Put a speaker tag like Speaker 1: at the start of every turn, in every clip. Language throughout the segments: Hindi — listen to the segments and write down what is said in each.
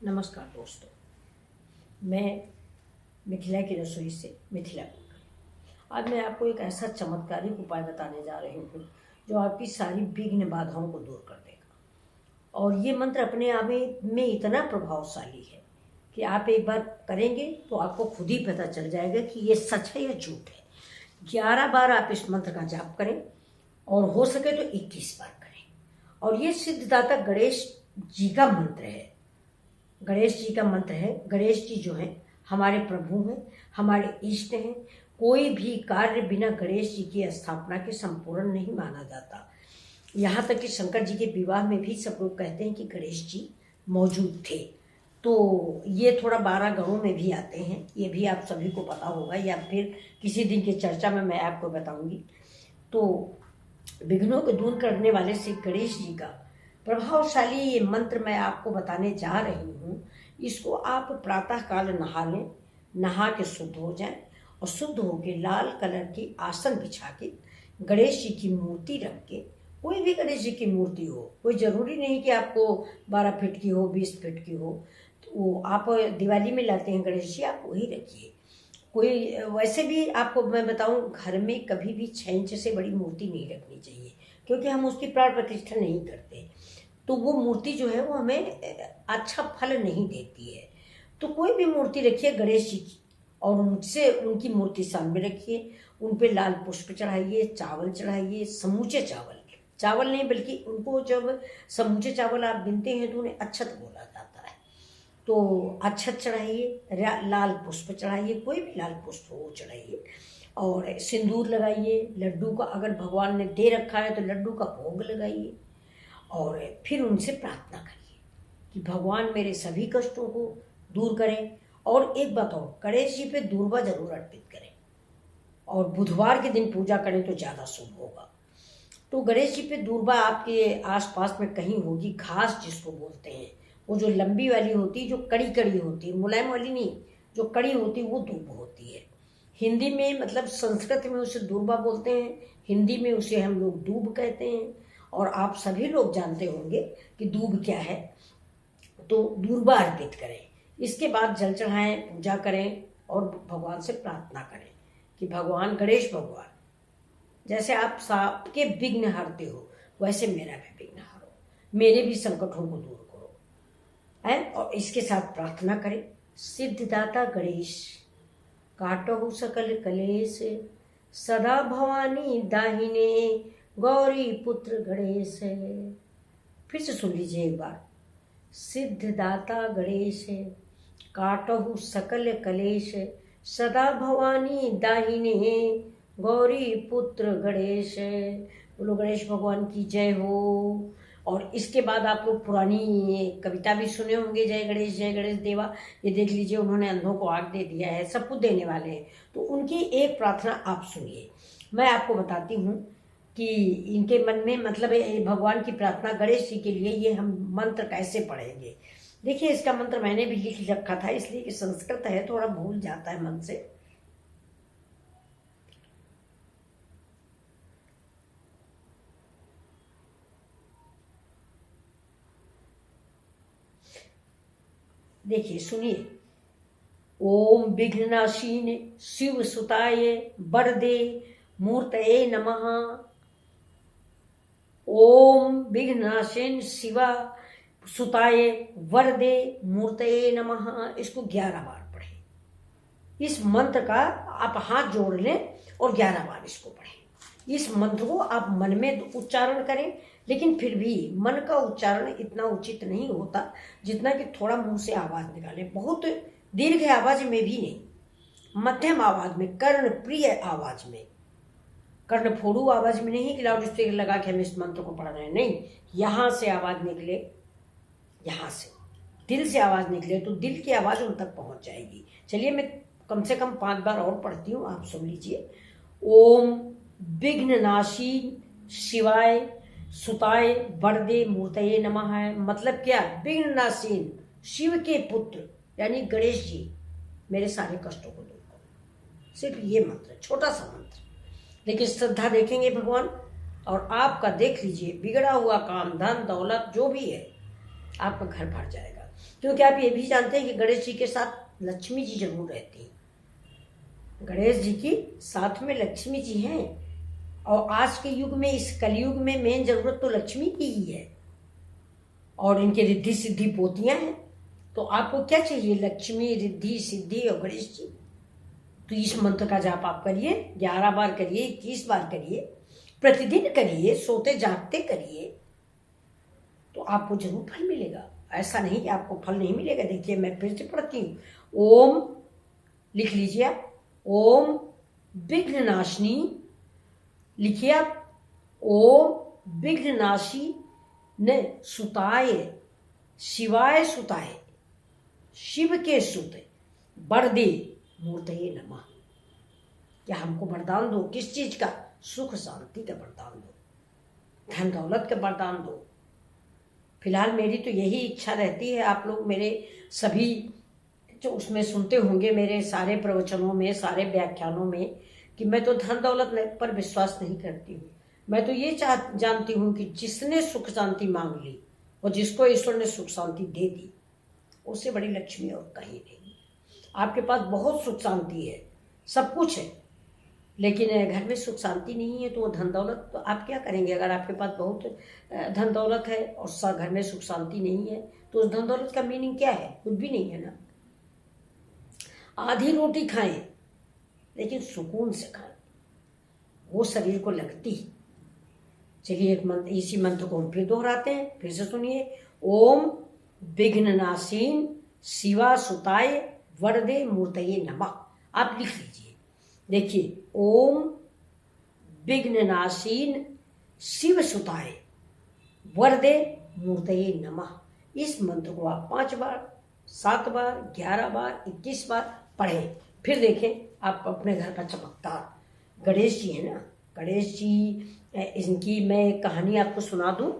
Speaker 1: नमस्कार दोस्तों, मैं मिथिला की रसोई से मिथिला बोल रही हूँ। आज मैं आपको एक ऐसा चमत्कारिक उपाय बताने जा रही हूँ जो आपकी सारी विघ्न बाधाओं को दूर कर देगा। और ये मंत्र अपने आप में इतना प्रभावशाली है कि आप एक बार करेंगे तो आपको खुद ही पता चल जाएगा कि ये सच है या झूठ है। 11 बार आप इस मंत्र का जाप करें और हो सके तो 21 बार करें। और ये सिद्धदाता गणेश जी का मंत्र है। गणेश जी का मंत्र है। गणेश जी जो हैं हमारे प्रभु हैं, हमारे इष्ट हैं। कोई भी कार्य बिना गणेश जी की स्थापना के संपूर्ण नहीं माना जाता। यहाँ तक कि शंकर जी के विवाह में भी सब लोग कहते हैं कि गणेश जी मौजूद थे। तो ये थोड़ा 12 गणों में भी आते हैं, ये भी आप सभी को पता होगा, या फिर किसी दिन की चर्चा में मैं आपको बताऊंगी। तो विघ्नों को दूर करने वाले श्री गणेश जी का प्रभावशाली ये मंत्र मैं आपको बताने जा रही हूँ। इसको आप प्रातः काल नहा लें, नहा के शुद्ध हो जाएं और शुद्ध होके लाल कलर की आसन बिछा के गणेश जी की मूर्ति रख के, कोई भी गणेश जी की मूर्ति हो, कोई ज़रूरी नहीं कि आपको 12 फीट की हो, 20 फीट की हो। तो वो आप दिवाली में लाते हैं गणेश जी, आप वही रखिए। कोई वैसे भी आपको मैं बताऊं, घर में कभी भी 6 इंच से बड़ी मूर्ति नहीं रखनी चाहिए, क्योंकि हम उसकी प्राण प्रतिष्ठा नहीं करते। तो वो मूर्ति जो है वो हमें अच्छा फल नहीं देती है। तो कोई भी मूर्ति रखिए गणेश जी की और उनसे उनकी मूर्ति सामने रखिए, उन पे लाल पुष्प चढ़ाइए, चावल चढ़ाइए, समूचे चावल, चावल नहीं बल्कि उनको जब समूचे चावल आप गिनते हैं तो उन्हें अक्षत बोला जाता है। तो अक्षत चढ़ाइए, लाल पुष्प चढ़ाइए, कोई भी लाल पुष्प हो चढ़ाइए, और सिंदूर लगाइए। लड्डू का अगर भगवान ने दे रखा है तो लड्डू का भोग लगाइए और फिर उनसे प्रार्थना करिए कि भगवान मेरे सभी कष्टों को दूर करें। और एक बात और, गणेश जी पे दूर्वा जरूर अर्पित करें और बुधवार के दिन पूजा करें तो ज़्यादा शुभ होगा। तो गणेश जी पे दूर्वा आपके आसपास में कहीं होगी, घास जिसको बोलते हैं, वो जो लंबी वाली होती है, जो कड़ी कड़ी होती है, मुलायम वाली नहीं, जो कड़ी होती है वो दूब होती है। हिंदी में मतलब संस्कृत में उसे दूर्वा बोलते हैं, हिंदी में उसे हम लोग दूब कहते हैं। और आप सभी लोग जानते होंगे कि दूब क्या है। तो दूर्वा अर्पित करें, इसके बाद जल चढ़ाएं, पूजा करें और भगवान से प्रार्थना करें कि भगवान गणेश भगवान, जैसे आप सबके विघ्न हरते हो वैसे मेरा भी विघ्न हरो, मेरे भी संकटों को दूर करो है। और इसके साथ प्रार्थना करें, सिद्धदाता गणेश काटहु सकल कलेश, सदा भवानी दाहिने गौरी पुत्र गणेश। फिर से सुन लीजिए एक बार, सिद्धदाता गणेश काटहु सकल कलेश, सदा भवानी दाहिने गौरी पुत्र गणेश। बोलो गणेश भगवान की जय हो। और इसके बाद आप लोग पुरानी कविता भी सुने होंगे, जय गणेश देवा। ये देख लीजिए, उन्होंने अंधों को आग दे दिया है, सब कुछ देने वाले हैं। तो उनकी एक प्रार्थना आप सुनिए, मैं आपको बताती हूँ कि इनके मन में मतलब भगवान की प्रार्थना गणेश जी के लिए ये हम मंत्र कैसे पढ़ेंगे। देखिए, इसका मंत्र मैंने भी लिख रखा था, इसलिए कि संस्कृत है, थोड़ा भूल जाता है मन से। देखिए सुनिए, ओम विघ्ननाशीन शिव सुताय वरदे मूर्तये नमः। ओम विघ्ननाशीन शिवा सुताय वरदे मूर्तये नमः। इसको 11 बार पढ़ें। इस मंत्र का आप हाथ जोड़ लें और 11 बार इसको पढ़ें। इस मंत्र को आप मन में उच्चारण करें, लेकिन फिर भी मन का उच्चारण इतना उचित नहीं होता जितना कि थोड़ा मुंह से आवाज निकालें। बहुत दीर्घ आवाज में भी नहीं, मध्यम आवाज में, कर्ण प्रिय आवाज में, कर्ण फोड़ू आवाज में नहीं कि लाउड स्पीकर लगा के हम इस मंत्र को पढ़ रहे हैं। नहीं, यहाँ से आवाज निकले, यहाँ से दिल से आवाज निकले तो दिल की आवाज उन तक पहुंच जाएगी। चलिए मैं कम से कम 5 बार और पढ़ती हूँ, आप सुन लीजिए। ओम विघ्ननाशी शिवाय सुताय वरदे मूर्तये नमः है। मतलब क्या, विघ्ननाशीन शिव के पुत्र यानी गणेश जी मेरे सारे कष्टों को दूर करो। सिर्फ ये मंत्र, छोटा सा मंत्र, लेकिन श्रद्धा देखेंगे भगवान और आपका देख लीजिए बिगड़ा हुआ काम, धन दौलत जो भी है आपका घर भर जाएगा। क्योंकि आप ये भी जानते हैं कि गणेश जी के साथ लक्ष्मी जी जरूर रहती हैं। गणेश जी की साथ में लक्ष्मी जी हैं, और आज के युग में, इस कलयुग में मेन जरूरत तो लक्ष्मी की ही है, और इनके रिद्धि सिद्धि पोतियां हैं। तो आपको क्या चाहिए? लक्ष्मी, रिद्धि सिद्धि और गणेश जी। तो इस मंत्र का जाप आप करिए, 11 बार करिए, 21 बार करिए, प्रतिदिन करिए, सोते जागते करिए, तो आपको जरूर फल मिलेगा। ऐसा नहीं कि आपको फल नहीं मिलेगा। देखिए मैं फिर से पढ़ती हूँ। ओम, लिख लीजिए आप, ओम विघ्ननाशिनी, लिखिए आप, ओम विघ्ननाशी न सुताय, शिवाय सुताय, शिव के सुत, वरदे मूर्तये नमः। क्या हमको वरदान दो? किस चीज का? सुख शांति का वरदान दो, धन दौलत का वरदान दो। फिलहाल मेरी तो यही इच्छा रहती है। आप लोग मेरे सभी जो उसमें सुनते होंगे, मेरे सारे प्रवचनों में, सारे व्याख्यानों में, कि मैं तो धन दौलत पर विश्वास नहीं करती हूँ। मैं तो ये जानती हूँ कि जिसने सुख शांति मांग ली और जिसको ईश्वर ने सुख शांति दे दी, उससे बड़ी लक्ष्मी और कहीं नहीं। आपके पास बहुत सुख शांति है, सब कुछ है, लेकिन घर में सुख शांति नहीं है, तो वो धन दौलत तो आप क्या करेंगे? अगर आपके पास बहुत धन दौलत है और घर में सुख शांति नहीं है, तो उस धन दौलत का मीनिंग क्या है? कुछ भी नहीं है ना। आधी रोटी खाएं लेकिन सुकून से खाएं, वो शरीर को लगती। चलिए एक मंत्र, इसी मंत्र को हम फिर दोहराते हैं, फिर से सुनिए। ओम विघ्ननाशीन शिवा सुताय वरदे मूर्तये नमः। आप लिख लीजिए। देखिए, ओम विघ्ननाशीन शिव सुताय वरदे मूर्तये नमः। इस मंत्र को आप 5 बार, 7 बार, 11 बार, 21 बार पढ़ें। फिर देखें आप अपने घर का चमत्कार। गणेश जी है ना, गणेश जी, इनकी मैं एक कहानी आपको सुना दूं।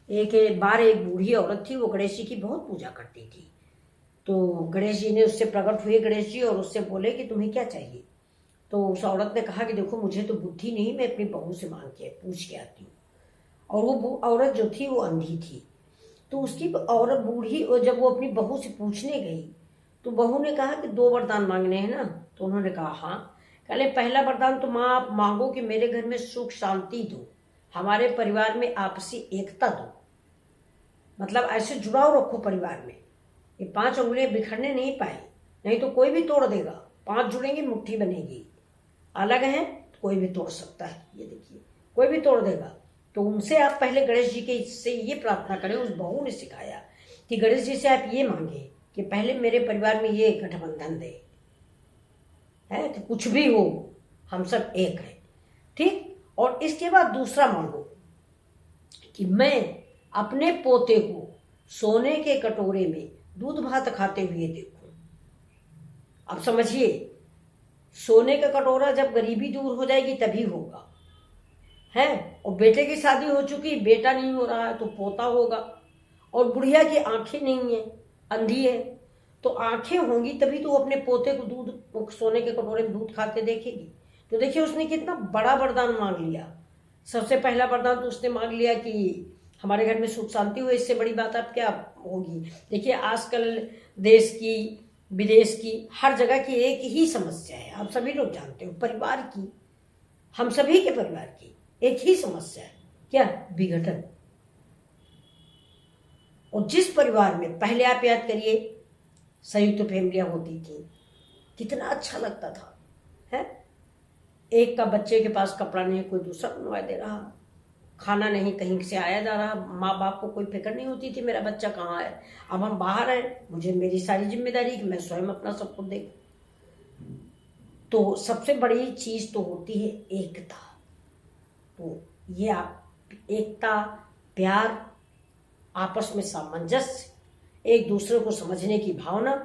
Speaker 1: एक बार एक बूढ़ी औरत थी, वो गणेश जी की बहुत पूजा करती थी। तो गणेश जी ने उससे प्रकट हुए, गणेश जी, और उससे बोले कि तुम्हें क्या चाहिए? तो उस औरत ने कहा कि देखो मुझे तो बुद्धि नहीं, मैं अपनी बहू से मांग के पूछ के आती हूँ। और वो औरत जो थी वो अंधी थी। तो उसकी औरत बूढ़ी, और जब वो अपनी बहू से पूछने गई तो बहू ने कहा कि 2 वरदान मांगने हैं ना? तो उन्होंने कहा हाँ। कहले पहला वरदान तो माँ आप मांगो कि मेरे घर में सुख शांति दो, हमारे परिवार में आपसी एकता दो, मतलब ऐसे जुड़ाव रखो परिवार में। ये 5 उंगलियां बिखरने नहीं पाए, नहीं तो कोई भी तोड़ देगा। 5 जुड़ेंगी मुट्ठी बनेगी, अलग है तो कोई भी तोड़ सकता है। ये देखिए कोई भी तोड़ देगा। तो उनसे आप पहले गणेश जी के से ये प्रार्थना करें। उस बहू ने सिखाया कि गणेश जी से आप ये मांगे कि पहले मेरे परिवार में ये गठबंधन दे, है कि कुछ भी हो हम सब एक हैं, ठीक। और इसके बाद दूसरा मांगो कि मैं अपने पोते को सोने के कटोरे में दूध भात खाते हुए देखूं। अब समझिए, सोने का कटोरा जब गरीबी दूर हो जाएगी तभी होगा, है। और बेटे की शादी हो चुकी, बेटा नहीं हो रहा है तो पोता होगा। और बुढ़िया की आंखें नहीं है, अंधी है, तो आंखें होंगी तभी तो वो अपने पोते को दूध, सोने के कटोरे में दूध खाते देखेगी। तो देखिए उसने कितना बड़ा वरदान मांग लिया। सबसे पहला वरदान तो उसने मांग लिया कि हमारे घर में सुख शांति हो। इससे बड़ी बात अब क्या होगी? देखिए आजकल देश की, विदेश की, हर जगह की एक ही समस्या है, आप सभी लोग जानते हो, परिवार की, हम सभी के परिवार की एक ही समस्या है, क्या? विघटन। और जिस परिवार में, पहले आप याद करिए संयुक्त फैमिलियां होती थी, कितना अच्छा लगता था, है। एक का बच्चे के पास कपड़ा नहीं, कोई दूसरा बनवा दे रहा, खाना नहीं कहीं से आया जा रहा, माँ बाप को कोई फिक्र नहीं होती थी मेरा बच्चा कहाँ है। अब हम बाहर हैं, मुझे मेरी सारी जिम्मेदारी कि मैं स्वयं अपना सब कुछ देखूं। तो सबसे बड़ी चीज तो होती है एकता। तो ये आप एकता, प्यार, आपस में सामंजस्य, एक दूसरे को समझने की भावना,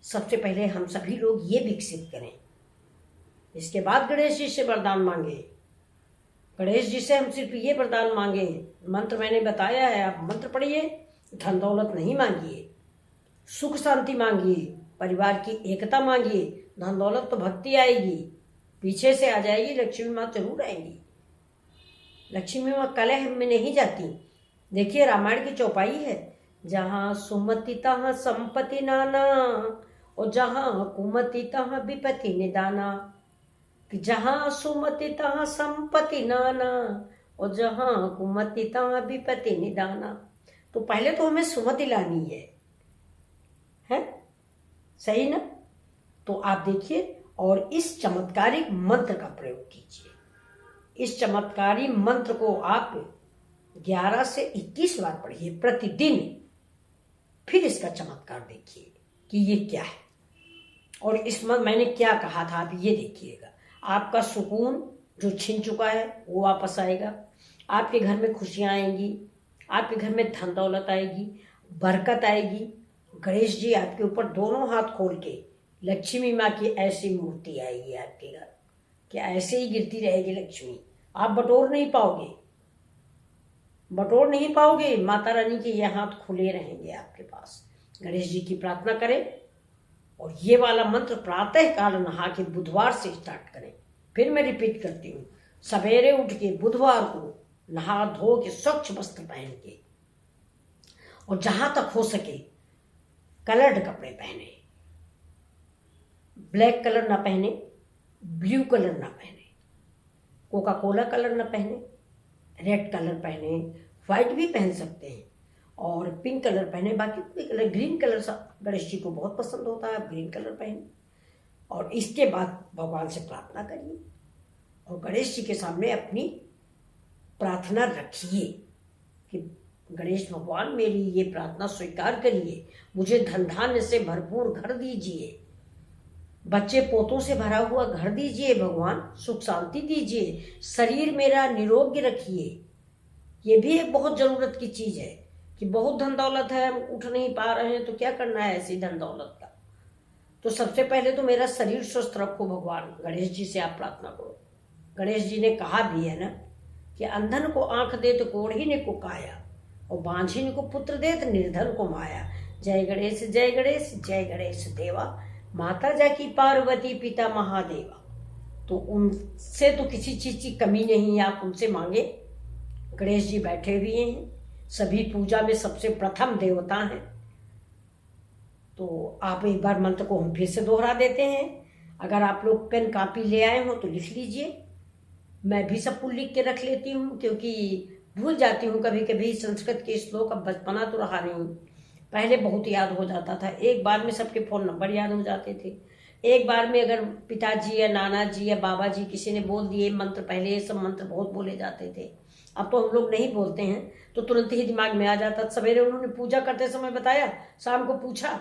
Speaker 1: सबसे पहले हम सभी लोग ये विकसित करें। इसके बाद गणेश जी से वरदान मांगे। गणेश जी से हम सिर्फ ये वरदान मांगे, मंत्र मैंने बताया है, आप मंत्र पढ़िए। धन दौलत नहीं मांगिए, सुख शांति मांगिए, परिवार की एकता मांगिए। धन दौलत तो भक्ति आएगी, पीछे से आ जाएगी, लक्ष्मी माँ जरूर आएंगी। लक्ष्मी माँ कलह में नहीं जाती। देखिए रामायण की चौपाई है जहाँ सुमति तहाँ संपत्ति नाना, और जहाँ कुमति तहाँ विपत्ति निदाना। कि जहाँ सुमति तहाँ संपत्ति नाना, और जहाँ कुमति तहाँ विपत्ति निदाना। तो पहले तो हमें सुमति लानी है सही ना? तो आप देखिए और इस चमत्कारिक मंत्र का प्रयोग कीजिए। इस चमत्कारी मंत्र को आप 11 से 21 बार पढ़िए प्रतिदिन। फिर इसका चमत्कार देखिए कि ये क्या है। और इसमें मैंने क्या कहा था आप ये देखिएगा। आपका सुकून जो छिन चुका है वो वापस आएगा, आपके घर में खुशियां आएंगी, आपके घर में धन दौलत आएगी, बरकत आएगी। गणेश जी आपके ऊपर दोनों हाथ खोल के लक्ष्मी माँ की ऐसी मूर्ति आएगी आपके घर कि ऐसे ही गिरती रहेगी लक्ष्मी। आप बटोर नहीं पाओगे। माता रानी के ये हाथ खुले रहेंगे आपके पास। गणेश जी की प्रार्थना करें और ये वाला मंत्र प्रातः काल नहा के बुधवार से स्टार्ट करें। फिर मैं रिपीट करती हूँ, सवेरे उठ के बुधवार को नहा धो के स्वच्छ वस्त्र पहन के, और जहां तक हो सके कलर्ड कपड़े पहने। ब्लैक कलर ना पहने, ब्लू कलर ना पहने, कोका कोला कलर ना पहने, रेड कलर पहने, व्हाइट भी पहन सकते हैं और पिंक कलर पहने। बाकी कोई कलर, ग्रीन कलर सा गणेश जी को बहुत पसंद होता है, आप ग्रीन कलर पहने। और इसके बाद भगवान से प्रार्थना करिए और गणेश जी के सामने अपनी प्रार्थना रखिए कि गणेश भगवान मेरी ये प्रार्थना स्वीकार करिए, मुझे धन धान्य से भरपूर घर दीजिए, बच्चे पोतों से भरा हुआ घर दीजिए भगवान, सुख शांति दीजिए, शरीर मेरा निरोग्य रखिए। ये भी एक बहुत जरूरत की चीज है कि बहुत धन दौलत है, हम उठ नहीं पा रहे हैं, तो क्या करना है ऐसी धन दौलत का? तो सबसे पहले तो मेरा शरीर स्वस्थ रखो भगवान। गणेश जी से आप प्रार्थना करो। गणेश जी ने कहा भी है ना कि अंधन को आंख दे तो कोढ़ीने को काया, और बांझिन को पुत्र दे तो निर्धन को माया। जय गणेश जय गणेश जय गणेश देवा, माता जाकी पार्वती पिता महादेवा। तो उनसे तो किसी चीज की कमी नहीं है, आप उनसे मांगे। गणेश जी बैठे हुए हैं, सभी पूजा में सबसे प्रथम देवता हैं। तो आप एक बार मंत्र को हम फिर से दोहरा देते हैं। अगर आप लोग पेन कापी ले आए हो तो लिख लीजिए। मैं भी सब कुछ लिख के रख लेती हूँ क्योंकि भूल जाती हूँ कभी कभी संस्कृत के श्लोक। अब बचपना तो रहा नहीं, पहले बहुत याद हो जाता था। एक बार में सबके फोन नंबर याद हो जाते थे। एक बार में अगर पिताजी या नाना जी या बाबा जी किसी ने बोल दिए मंत्र, पहले ये सब मंत्र बहुत बोले जाते थे, अब तो हम लोग नहीं बोलते हैं तो तुरंत ही दिमाग में आ जाता। सवेरे उन्होंने पूजा करते समय बताया, शाम को पूछा